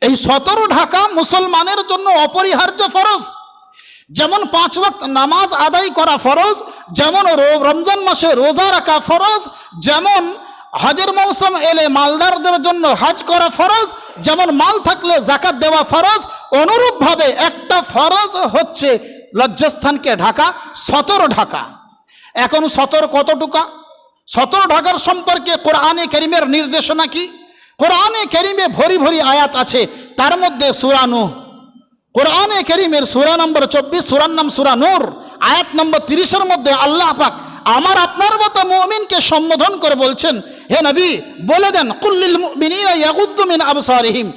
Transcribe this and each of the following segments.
এই সতর ঢাকা মুসলমানের জন্য অপরিহার্য ফরজ। যেমন 5 ওয়াক্ত নামাজ আদায় করা ফরজ, যেমন রমজান মাসে রোজা রাখা ফরজ, যেমন হজের মৌসুম এলে মালদারদের জন্য হজ করা ফরজ, যেমন মাল থাকলে যাকাত দেওয়া ফরজ, অনুরূপভাবে একটা ফরজ হচ্ছে লজ্জাস্থানকে ঢাকা, সতর ঢাকা। এখন সতর কতটুকা? সতর ঢাকার সম্পর্কে কোরআনে কারীমের নির্দেশনা কি? কোরআনে কারীমে ভরি ভরি আয়াত আছে, তার মধ্যে সূরা নূহ, কোরআনে কারীমের সূরা নম্বর 24, সূরার নাম সূরা নূর, আয়াত নম্বর 30-এর মধ্যে আল্লাহ পাক আমার আপনার মতো মুমিনকে সম্বোধন করে বলছেন, হে নবী বলে দেন, কুল্লিল মুমিনিনা ইয়াগুদ্দু মিন আবসারিহিম,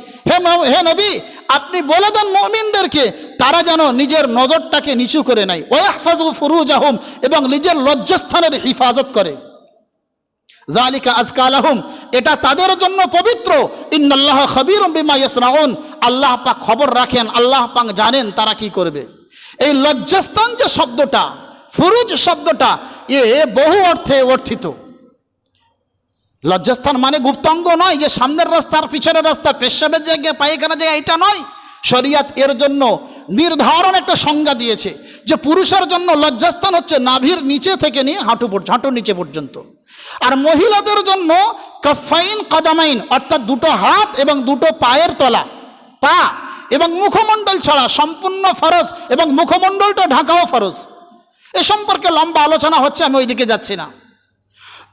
হে নবী আপনি বলে দেন মুমিনদেরকে তারা যেন নিজের নজরটাকে নিচু করে নেয়, ওয়াহফাযু ফুরুজাহুম, এবং নিজের লজ্জাস্থানের হিফাজত করে, যালিকা আযকা লাহুম, এটা তাদের জন্য পবিত্র, ইন্নাল্লাহা খাবীরুম বিমা ইয়াসনাউন, আল্লাহ পাক খবর রাখেন, আল্লাহ পাক জানেন তারা কি করবে। এই লজ্জাস্থান যে শব্দটা, ফুরুজ শব্দটা, বহু অর্থে অর্থিত। লজ্জাস্থান মানে গুপ্তাঙ্গ নয়, যে সামনের রাস্তা আর পিছনের রাস্তা, পেশাবের জায়গা, পায়খানার জায়গা, এটা নয়। শরীয়ত এর জন্য নির্ধারণ একটা সংজ্ঞা দিয়েছে যে পুরুষের জন্য লজ্জাস্থান হচ্ছে নাভির নিচে থেকে নিয়ে হাঁটুর নিচে পর্যন্ত, আর মহিলাদের জন্য কাফাইন কাদামাইন, অর্থাৎ দুটো হাত এবং দুটো পায়ের তলা, পা এবং মুখমণ্ডল ছাড়া সম্পূর্ণ ফরজ, এবং মুখমণ্ডলটা ঢাকাও ফরজ। এ সম্পর্কে লম্বা আলোচনা হচ্ছে, আমি ওইদিকে যাচ্ছি না।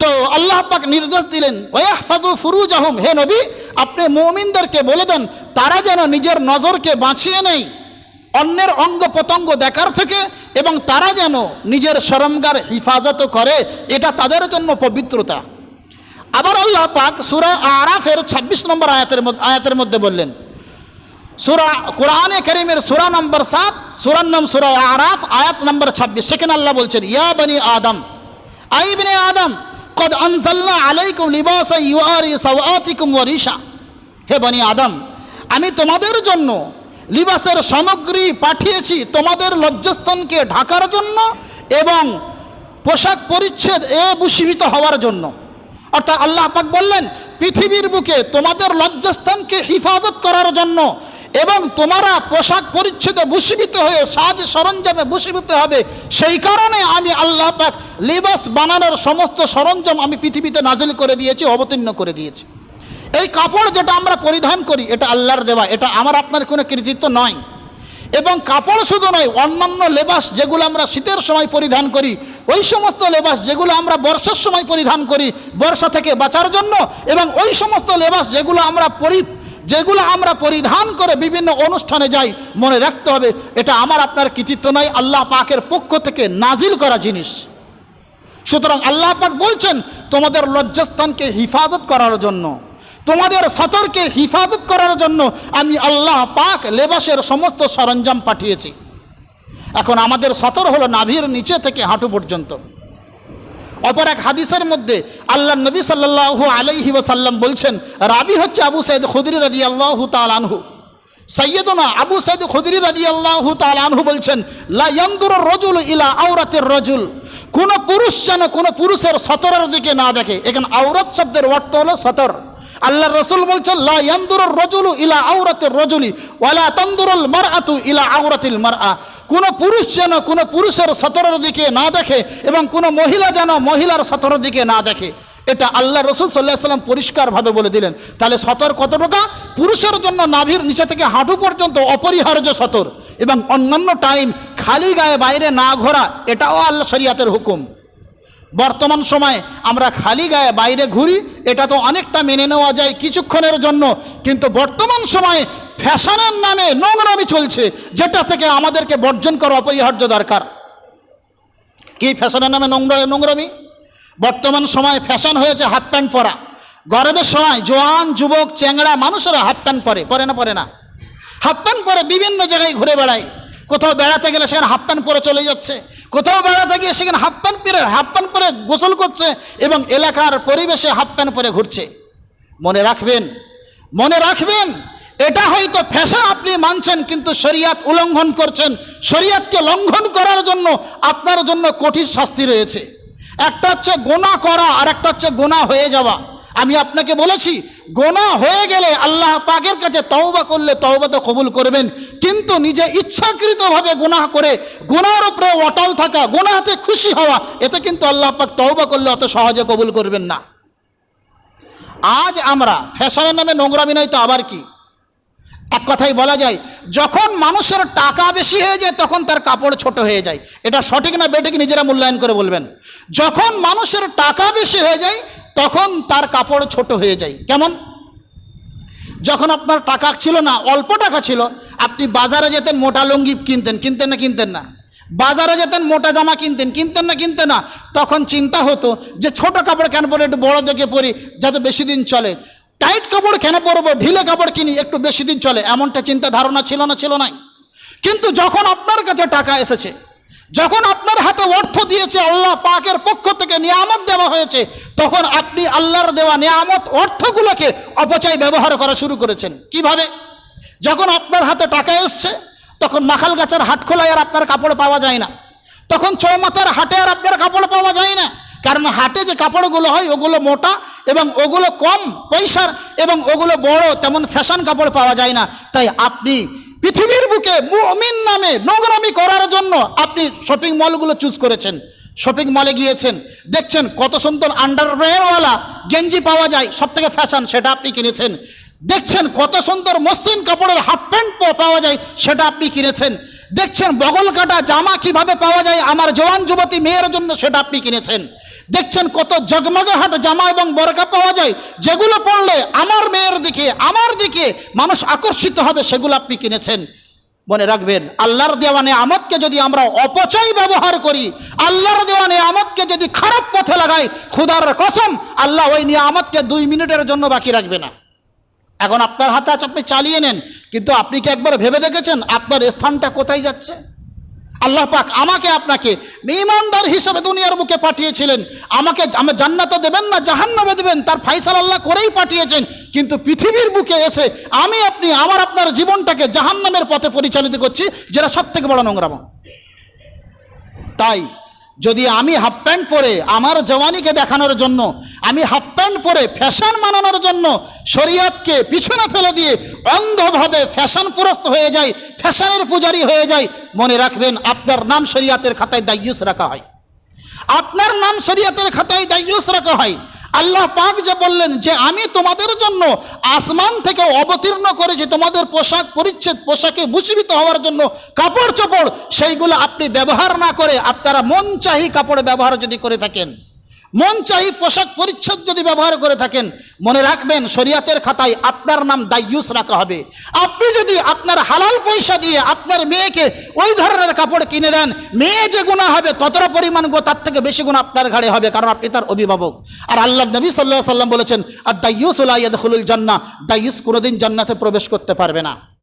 তো আল্লাহ পাক নির্দেশ দিলেন, ওয়াহফাযু ফুরুজাহুম, হে নবী আপনি মুমিনদেরকে বলে দেন তারা যেন নিজের নজরকে বাঁচিয়ে নেয় অন্যের অঙ্গ প্রত্যঙ্গ দেখার থেকে, এবং তারা যেন নিজের শরমগার হিফাজত করে, এটা তাদের জন্য পবিত্রতা। আবার আল্লাহ পাক সূরা আরাফের 26 নম্বর আয়াতের মধ্যে বললেন, কোরআনে কারীমের সূরা নম্বর 7, সূরার নাম সূরা আরাফ, আয়াত নম্বর 26, সেখানে আল্লাহ বলছেন, ইয়া বনি আদম, আই ইবনে আদম, কদ আনজালনা আলাইকুম লিবাসান ইউআরি সাওআতিকুম ওয়া রিশা, হে বনি আদম আমি তোমাদের জন্য লিবাসের সামগ্রী পাঠিয়েছি তোমাদের লজ্জাস্থানকে ঢাকার জন্য এবং পোশাক পরিচ্ছদ ভূষিত হওয়ার জন্য। অর্থাৎ আল্লাহ পাক বললেন পৃথিবীর বুকে তোমাদের লজ্জাস্থানকে হিফাজত করার জন্য, এবং তোমরা পোশাক পরিচ্ছদে ভূষিত হয়ে সাজ সরঞ্জামে ভূষিত হবে, সেই কারণে আমি আল্লাহ পাক লিবাস বানানোর সমস্ত সরঞ্জাম আমি পৃথিবীতে নাজিল করে দিয়েছি, অবতীর্ণ করে দিয়েছি। এই কাপড় যেটা আমরা পরিধান করি এটা আল্লাহর দেওয়া, এটা আমার আপনার কোনো কৃতিত্ব নয়। এবং কাপড় শুধু নয়, অন্যান্য লেবাস যেগুলো আমরা শীতের সময় পরিধান করি, ওই সমস্ত লেবাস যেগুলো আমরা বর্ষার সময় পরিধান করি বর্ষা থেকে বাঁচার জন্য, এবং ওই সমস্ত লেবাস যেগুলো আমরা পরিধান করে বিভিন্ন অনুষ্ঠানে যাই, মনে রাখতে হবে এটা আমার আপনার কৃতিত্ব নয়, আল্লাহ পাকের পক্ষ থেকে নাজিল করা জিনিস। সুতরাং আল্লাহ পাক বলছেন তোমাদের লজ্জাস্থানকে হিফাজত করার জন্য, তোমাদের সতরকে হিফাজত করার জন্য আমি আল্লাহ পাক লেবাসের সমস্ত সরঞ্জাম পাঠিয়েছি। এখন আমাদের সতর হলো নাভির নিচে থেকে হাঁটু পর্যন্ত। অপর এক হাদিসের মধ্যে আল্লাহ নবী সাল্লাল্লাহু আলাইহি ওয়াসাল্লাম বলছেন, রাবি হচ্ছে আবু সাঈদ খুদরি রাদিয়াল্লাহু তাআলা আনহু, সাইয়্যিদুনা আবু সাঈদ খুদরি রাদিয়াল্লাহু তাআলা আনহু বলছেন, লা ইয়ানদুরুর রাজুলু ইলা আওরাতির রাজুল, কোন পুরুষ যেন কোন পুরুষের সতরের দিকে না দেখে। এখানে আওরাত শব্দের অর্থ হলো সতর। আল্লাহ রাসূল বলছেন, লা ইয়ানদুরুর রাজুলু ইলা আওরাতির রাজুলি ওয়ালা তানদুরুল মারআতু ইলা আওরাতিল মারআ, কোন পুরুষ যেন কোন পুরুষের সতরের দিকে না দেখে, এবং কোন মহিলা যেন মহিলার সতরের দিকে না দেখে। এটা আল্লাহ রাসূল সাল্লাল্লাহু আলাইহি ওয়াসাল্লাম পরিষ্কারভাবে বলে দিলেন। তাহলে সতর কতটুকু? পুরুষের জন্য নাভির নিচে থেকে হাঁটু পর্যন্ত অপরিহার্য সতর, এবং অন্যান্য টাইম খালি গায়ে বাইরে না ঘোরা, এটাও আল্লাহ শরীয়তের হুকুম। বর্তমান সময়ে আমরা খালি গায়ে বাইরে ঘুরি, এটা তো অনেকটা মেনে নেওয়া যায় কিছুক্ষণের জন্য, কিন্তু বর্তমান সময়ে ফ্যাশনের নামে নোংরামি চলছে, যেটা থেকে আমাদেরকে বর্জন করা অপরিহার্য দরকার। কি ফ্যাশনের নামে নোংরামি? বর্তমান সময়ে ফ্যাশন হয়েছে হাফ প্যান্ট পরা। গরমের সময় জোয়ান যুবক চ্যাংড়া মানুষেরা হাফ প্যান্ট পরে না, হাফ প্যান্ট পরে বিভিন্ন জায়গায় ঘুরে বেড়ায়। কোথাও বেড়াতে গেলে সেখানে হাফ প্যান্ট পরে চলে যাচ্ছে, কোথাও বেড়াতে গিয়ে সেখানে হাফ প্যান্ট পরে গোসল করছে, এবং এলাকার পরিবেশে হাফ প্যান্ট পরে ঘুরছে। মনে রাখবেন এটা হয়তো ফ্যাশন আপনি মানছেন, কিন্তু শরীয়ত উল্লঙ্ঘন করছেন। শরীয়তকে লঙ্ঘন করার জন্য আপনার জন্য কঠিন শাস্তি রয়েছে। একটা হচ্ছে গুনাহ করা, আর একটা হচ্ছে গুনাহ হয়ে যাওয়া। আমি আপনাকে বলেছি গোনাহ হয়ে গেলে আল্লাহ পাকের কাছে তওবা করলে তওবা তো কবুল করবেন, কিন্তু নিজে ইচ্ছাকৃতভাবে গুনাহ করে গুনাহর উপরে অটল থাকা, গুনাহতে খুশি হওয়া, এতে কিন্তু আল্লাহ পাক তওবা করলে অত সহজে কবুল করবেন না। আজ আমরা ফ্যাশনের নামে নোংরামি নয় তো আবার কি, এক কথাই বলা যায়, যখন মানুষের টাকা বেশি হয়ে যায় তখন তার কাপড় ছোট হয়ে যায়। এটা সঠিক না বেঠিক নিজেরা মূল্যায়ন করে বলবেন। যখন মানুষের টাকা বেশি হয়ে যায় তখন তার কাপড় ছোট হয়ে যায়। কেমন? যখন আপনার টাকা ছিল না, অল্প টাকা ছিল, আপনি বাজারে যেতেন, মোটা লুঙ্গি কিনতেন না? বাজারে যেতেন, মোটা জামা কিনতেন না? তখন চিন্তা হতো যে ছোট কাপড় কেন পরে, একটু বড় দেখে পরি যাতে বেশি দিন চলে। টাইট কাপড় কেন পরবো, ঢিলে কাপড় কিনি একটু বেশি দিন চলে, এমনটা চিন্তা ধারণা ছিল না? কিন্তু যখন আপনার কাছে টাকা এসেছে, যখন আপনার হাতে অর্থ দিয়েছে আল্লাহ পাকের পক্ষ থেকে নিয়ামত দেওয়া হয়েছে, তখন আপনি আল্লাহর দেওয়া নিয়ামত অর্থগুলোকে অপচয় ব্যবহার করা শুরু করেছেন। কিভাবে? যখন আপনার হাতে টাকা এসছে তখন মাখালগাছার হাট খোলায় আর আপনার কাপড় পাওয়া যায় না, তখন চৌমাথার হাটে আর আপনার কাপড় পাওয়া যায় না, কারণ হাটে যে কাপড়গুলো হয় ওগুলো মোটা এবং ওগুলো কম পয়সার এবং ওগুলো বড়, তেমন ফ্যাশন কাপড় পাওয়া যায় না। তাই আপনি পৃথিবীর বুকে মুমিন নামে নোংরামি করার জন্য আপনি শপিং মলগুলো চুজ করেছেন। শপিং মলে গিয়েছেন, দেখছেন কত সুন্দর আন্ডারওয়্যারওয়ালা গেঞ্জি পাওয়া যায়, সব থেকে ফ্যাশন, সেটা আপনি কিনেছেন। দেখছেন কত সুন্দর মসৃণ কাপড়ের হাফ প্যান্ট পাওয়া যায়, সেটা আপনি কিনেছেন। দেখছেন বগল কাটা জামা কিভাবে পাওয়া যায় আমার জওয়ান যুবতী মেয়ের জন্য, সেটা আপনি কিনেছেন। দেখছেন কত জগমগে হাট জামা এবং বরকা পাওয়া যায়, যেগুলো পরলে আমার মেয়ের দিকে, আমার দিকে মানুষ আকর্ষিত হবে, সেগুলো আপনি কিনেছেন। মনে রাখবেন, আল্লাহর দেওয়া নিয়ামতকে যদি আমরা অপচয় ব্যবহার করি, আল্লাহর দেওয়া নিয়ামতকে যদি খারাপ পথে লাগাই, খোদার কসম আল্লাহ ওই নিয়ামতকে 2 মিনিটের জন্য বাকি রাখবে না। এখন আপনার হাতে আছে, আপনি চালিয়ে নেন, কিন্তু আপনি কি একবার ভেবে দেখেছেন আপনার স্থানটা কোথায় যাচ্ছে? আল্লাহ পাক আমাকে আপনাকে ঈমানদার হিসেবে দুনিয়ার বুকে পাঠিয়েছিলেন, আমাকে জান্নাতে দেবেন না জাহান্নামে দেবেন তার ফয়সালা আল্লাহ করেই পাঠিয়েছেন, কিন্তু পৃথিবীর বুকে এসে আমি আপনি আপনার জীবনটাকে জাহান্নামের পথে পরিচালিত করছি, যেটা সব থেকে বড় নোংরাম। তাই যদি আমি হাফ প্যান্ট পরে আমার জওয়ানিকে দেখানোর জন্য, আমি হাফ প্যান্ট পরে ফ্যাশন মানানোর জন্য শরীয়তকে পিছনে ফেলে দিয়ে অন্ধভাবে ফ্যাশন পুরস্ত হয়ে যায়, ফ্যাশনের পূজারী হয়ে যায়, মনে রাখবেন আপনার নাম শরীয়তের খাতায় দায়ুস রাখা হয়। আপনার নাম শরীয়তের খাতায় দায়ুস রাখা হয়। আল্লাহ পাক যে বললেন যে আমি তোমাদের জন্য আসমান থেকে অবতীর্ণ করেছি তোমাদের পোশাক পরিচ্ছদ, পোশাকে ভূষিত হওয়ার জন্য কাপড় চোপড়, সেইগুলো আপনি ব্যবহার না করে আপনারা মন চাহি কাপড় ব্যবহার যদি করে থাকেন, মন চাহি পোশাক পরিচ্ছদ যদি ব্যবহার করে থাকেন, মনে রাখবেন শরীয়তের খাতায় আপনার নাম দায়ুস রাখা হবে। আপনি যদি আপনার হালাল পয়সা দিয়ে আপনার মেয়েকে ওই ধরনের কাপড় কিনে দেন, মেয়ে যে গুনাহ হবে ততটা পরিমাণ তার থেকে বেশি গুনাহ আপনার ঘাড়ে হবে, কারণ আপনি তার অভিভাবক। আর আল্লাহ নবী সাল্লাল্লাহু আলাইহি ওয়াসাল্লাম বলেছেন, আর দায়ুস লা ইয়াদখুলুল জান্নাহ, দায়ুস কোনোদিন জান্নাতে প্রবেশ করতে পারবে না।